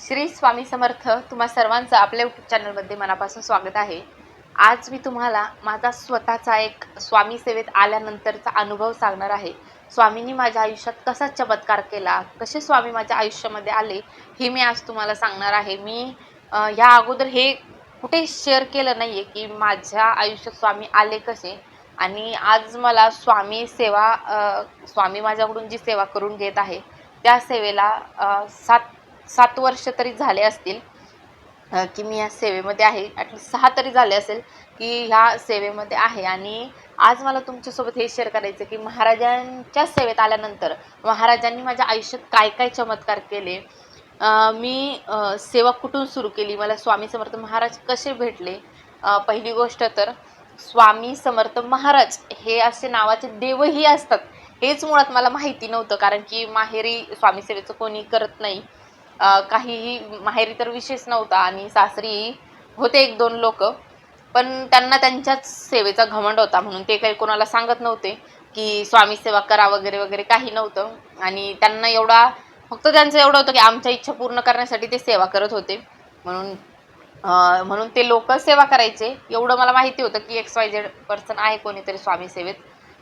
श्री स्वामी समर्थ. तुम्हा सर्वांचं आपल्या यूट्यूब चॅनलमध्ये मनापासून स्वागत आहे. आज मी तुम्हाला माझा स्वतःचा एक स्वामी सेवेत आल्यानंतरचा अनुभव सांगणार आहे. स्वामींनी माझ्या आयुष्यात कसा चमत्कार केला, कसे स्वामी माझ्या आयुष्यामध्ये आले, हे मी आज तुम्हाला सांगणार आहे. मी या अगोदर हे कुठे शेअर केलं नाही आहे की माझ्या आयुष्यात स्वामी आले कसे. आणि आज मला स्वामी सेवा स्वामी माझ्याकडून जी सेवा करून घेत आहे त्या सेवेला 7 वर्ष तरी झाले असतील की मी या सेवेमध्ये आहे. ॲटलीस्ट 6 तरी झाले असेल की ह्या सेवेमध्ये आहे. आणि आज मला तुमच्यासोबत हे शेअर करायचं की महाराजांच्या सेवेत आल्यानंतर महाराजांनी माझ्या आयुष्यात काय काय चमत्कार केले, मी सेवा कुठून सुरू केली, मला स्वामी समर्थ महाराज कसे भेटले. पहिली गोष्ट तर स्वामी समर्थ महाराज हे असे नावाचे देवही असतात हेच मुळात मला माहिती नव्हतं, कारण की माहेरी स्वामी सेवेचं कोणी करत नाही. काहीही माहेरी तर विशेष नव्हता आणि सासरी होते 1-2 लोक, पण त्यांना त्यांच्याच सेवेचा घमंड होता म्हणून ते काही कोणाला सांगत नव्हते की स्वामी सेवा करा वगैरे वगैरे, काही नव्हतं. आणि त्यांना फक्त त्यांचं एवढं होतं की आमच्या इच्छा पूर्ण करण्यासाठी ते सेवा करत होते. म्हणून ते लोक सेवा करायचे एवढं मला माहिती होतं की XYZ पर्सन आहे कोणीतरी स्वामी सेवेत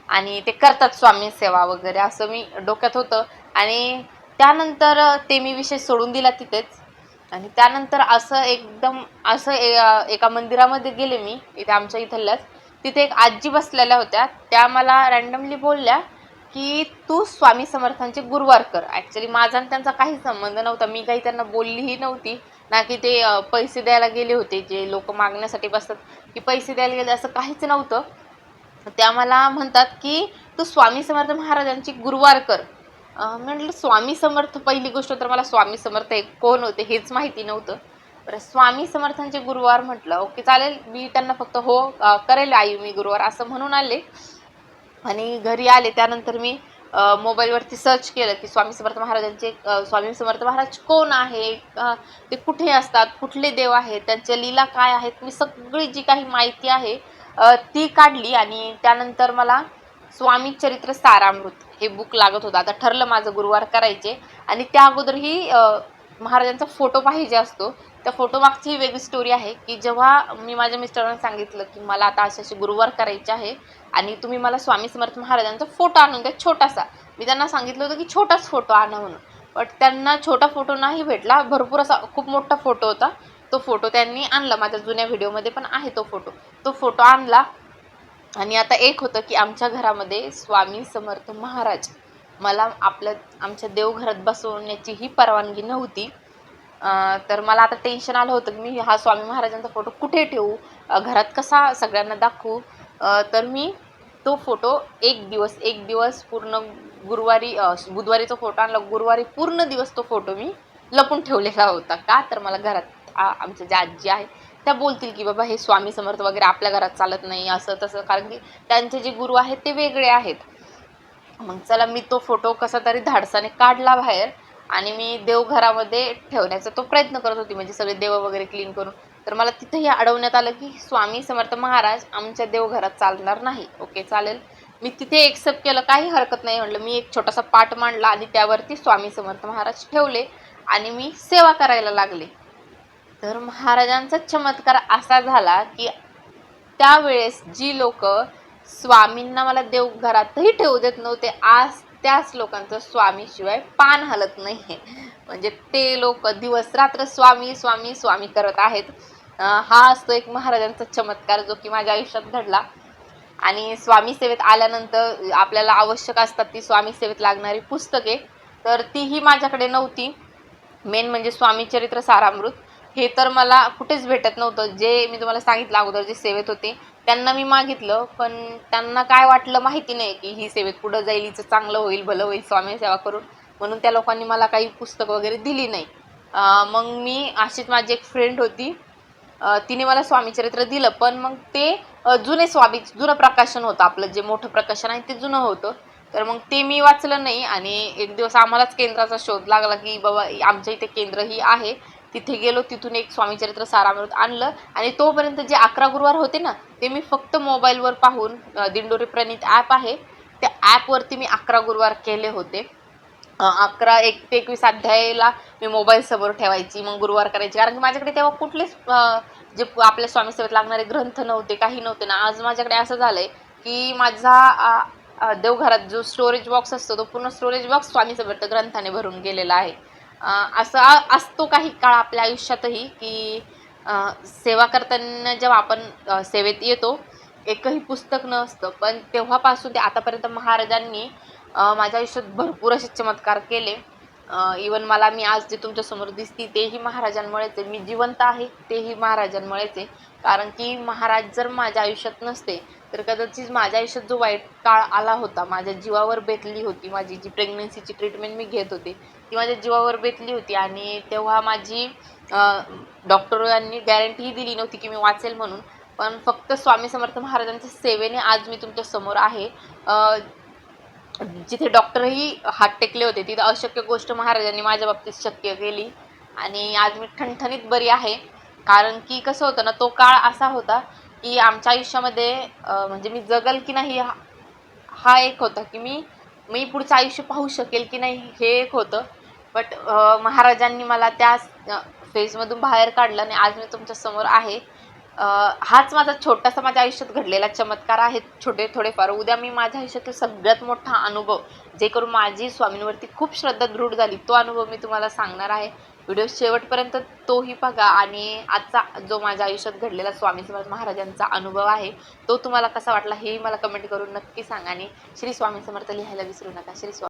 आणि ते करतात स्वामी सेवा वगैरे, असं मी डोक्यात होतं. आणि त्यानंतर ते मी विषय सोडून दिला तिथेच. आणि त्यानंतर एका मंदिरामध्ये गेले मी, इथे आमच्या इथल्याच. तिथे एक आजी बसलेल्या होत्या. त्या मला रँडमली बोलल्या की तू स्वामी समर्थांचे गुरुवार कर. ॲक्च्युली माझा आणि त्यांचा काही संबंध नव्हता, मी काही त्यांना बोललीही नव्हती ना की ते पैसे द्यायला गेले होते. जे लोक मागण्यासाठी बसतात की पैसे द्यायला गेले असं काहीच नव्हतं. त्या मला म्हणतात की तू स्वामी समर्थ महाराजांची गुरुवार कर. म्हटलं स्वामी समर्थ, पहिली गोष्ट तर मला स्वामी समर्थ कोण होते हेच माहिती नव्हतं. बरं, स्वामी समर्थांचे गुरुवार म्हटलं ओके चालेल. मी त्यांना फक्त हो करेल आई मी गुरुवार असं म्हणून आले. आणि घरी आले त्यानंतर मी मोबाईलवरती सर्च केलं की स्वामी समर्थ महाराज कोण आहे, ते कुठे असतात, कुठले देव आहेत, त्यांच्या लीला काय आहेत, मी सगळी जी काही माहिती आहे ती काढली. आणि त्यानंतर मला स्वामी चरित्र सारामृत हे बुक लागत होतं. आता ठरलं माझं गुरुवार करायचे. आणि त्या अगोदरही महाराजांचा फोटो पाहिजे असतो. त्या फोटो मागची ही वेगळी स्टोरी आहे की जेव्हा मी माझ्या मिस्टरांना सांगितलं की मला आता असे गुरुवार करायचे आहे आणि तुम्ही मला स्वामी समर्थ महाराजांचा फोटो आणून द्या छोटासा. मी त्यांना सांगितलं होतं की छोटाच फोटो आणा म्हणून, बट त्यांना छोटा फोटो नाही भेटला. भरपूर असा खूप मोठा फोटो होता. तो फोटो त्यांनी आणला. माझ्या जुन्या व्हिडिओमध्ये पण आहे तो फोटो आणला. आणि आता एक होतं की आमच्या घरामध्ये स्वामी समर्थ महाराज मला आमच्या देवघरात बसवण्याचीही परवानगी नव्हती. तर मला आता टेन्शन आलं होतं की मी हा स्वामी महाराजांचा फोटो कुठे ठेवू, घरात कसा सगळ्यांना दाखवू. तर मी तो फोटो एक दिवस पूर्ण बुधवारी तो फोटो आणला. गुरुवारी पूर्ण दिवस तो फोटो मी लपून ठेवलेला होता. का तर मला घरात आमच्या ज्या आजी आहे त्या बोलतील की बाबा हे स्वामी समर्थ वगैरे आपल्या घरात चालत नाही असं तसं, कारण की त्यांचे जे गुरु आहेत ते वेगळे आहेत. मग चला मी तो फोटो कसा तरी धाडसाने काढला बाहेर आणि मी देवघरामध्ये ठेवण्याचा तो प्रयत्न करत होती, म्हणजे सगळे देव वगैरे क्लीन करून. तर मला तिथेही अडवण्यात आलं की स्वामी समर्थ महाराज आमच्या देवघरात चालणार नाही. ओके चालेल, मी तिथे एक्सेप्ट केलं, काही हरकत नाही म्हटलं. मी एक छोटासा पाट मांडला आणि त्यावरती स्वामी समर्थ महाराज ठेवले आणि मी सेवा करायला लागले. तर महाराजांचा चमत्कार असा झाला की त्यावेळेस जी लोक स्वामींना मला देवघरातही ठेवू देत नव्हते, आज त्याच लोकांचं स्वामीशिवाय पान हलत नाही. म्हणजे ते लोक दिवस रात्र स्वामी स्वामी स्वामी करत आहेत. हा असतो एक महाराजांचा चमत्कार जो की माझ्या आयुष्यात घडला. आणि स्वामी सेवेत आल्यानंतर आपल्याला आवश्यक असतात ती स्वामी सेवेत लागणारी पुस्तके, तर तीही माझ्याकडे नव्हती. मेन म्हणजे स्वामी चरित्र सारामृत हे तर मला कुठेच भेटत नव्हतं. जे मी तुम्हाला सांगितलं अगोदर जे सेवेत होते त्यांना मी मागितलं, पण त्यांना काय वाटलं माहिती नाही की ही सेवेत पुढं जाईल, हिचं चांगलं होईल, भलं होईल स्वामी सेवा करून, म्हणून त्या लोकांनी मला काही पुस्तक वगैरे दिली नाही. मग मी अशीच माझी एक फ्रेंड होती, तिने मला स्वामी चरित्र दिलं. पण मग ते जुनं प्रकाशन होतं, आपलं जे मोठं प्रकाशन आहे ते जुनं होतं. तर मग ते मी वाचलं नाही. आणि एक दिवस आम्हालाच केंद्राचा शोध लागला की बाबा आमच्या इथे केंद्रही आहे. तिथे गेलो, तिथून एक स्वामीचरित्र सारामृत आणलं. आणि तोपर्यंत जे 11 गुरुवार होते ना ते मी फक्त मोबाईलवर पाहून, दिंडोरी प्रणित ॲप आहे त्या ॲपवरती मी 11 गुरुवार केले होते. 11 1 ते 21 अध्यायाला मी मोबाईल समोर ठेवायची, मग गुरुवार करायची. कारण की माझ्याकडे तेव्हा कुठलेच जे आपल्या स्वामी सेवेत लागणारे ग्रंथ नव्हते, काही नव्हते ना. आज माझ्याकडे असं झालंय की माझा देवघरात जो स्टोरेज बॉक्स असतो तो पूर्ण स्टोरेज बॉक्स स्वामी समर्थ ग्रंथाने भरून गेलेला आहे. असं असतो काही काळ आपल्या आयुष्यातही की सेवा करताना जेव्हा आपण सेवेत येतो, एकही पुस्तक नसतं. पण तेव्हापासून ते आतापर्यंत महाराजांनी माझ्या आयुष्यात भरपूर असे चमत्कार केले. इवन मला मी आज जे तुमच्यासमोर दिसते तेही महाराजांमुळेच आहे. मी जिवंत आहे तेही महाराजांमुळेच आहे. कारण की महाराज जर माझ्या आयुष्यात नसते, तर कदाचित माझ्या आयुष्यात जो वाईट काळ आला होता, माझ्या जीवावर बेतली होती. माझी जी प्रेग्नन्सीची ट्रीटमेंट मी घेत होते, ती माझ्या जीवावर बेतली होती आणि तेव्हा माझी डॉक्टरांनी गॅरंटीही दिली नव्हती की मी वाचेल म्हणून. पण फक्त स्वामी समर्थ महाराजांच्या सेवेने आज मी तुमच्यासमोर आहे. जिथे डॉक्टरही हात टेकले होते, तिथं अशक्य गोष्ट महाराजांनी माझ्या बाबतीत शक्य केली आणि आज मी ठणठणीत बरी आहे. कारण की कसं होतं ना, तो काळ असा होता की आमच्या आयुष्यामध्ये म्हणजे मी जगल की नाही हा एक होता, की मी मी पुढचं आयुष्य पाहू शकेल की नाही हे एक होतं. बट महाराजांनी मला त्या फेजमधून बाहेर काढलं आणि आज मी तुमच्यासमोर आहे. हाच माझा छोटासा माझ्या आयुष्यात घडलेला चमत्कार आहेत छोटे थोडेफार. उद्या मी माझ्या आयुष्यातील सगळ्यात मोठा अनुभव, जे करून माझी स्वामींवरती खूप श्रद्धा दृढ झाली, तो अनुभव मी तुम्हाला सांगणार आहे. व्हिडिओ शेवटपर्यंत तोही बघा आणि आजचा जो माझ्या आयुष्यात घडलेला स्वामी समर्थ महाराजांचा अनुभव आहे, तो तुम्हाला कसा वाटला हेही मला कमेंट करून नक्की सांगा आणि श्री स्वामी समर्थ लिहायला विसरू नका. श्री स्वामी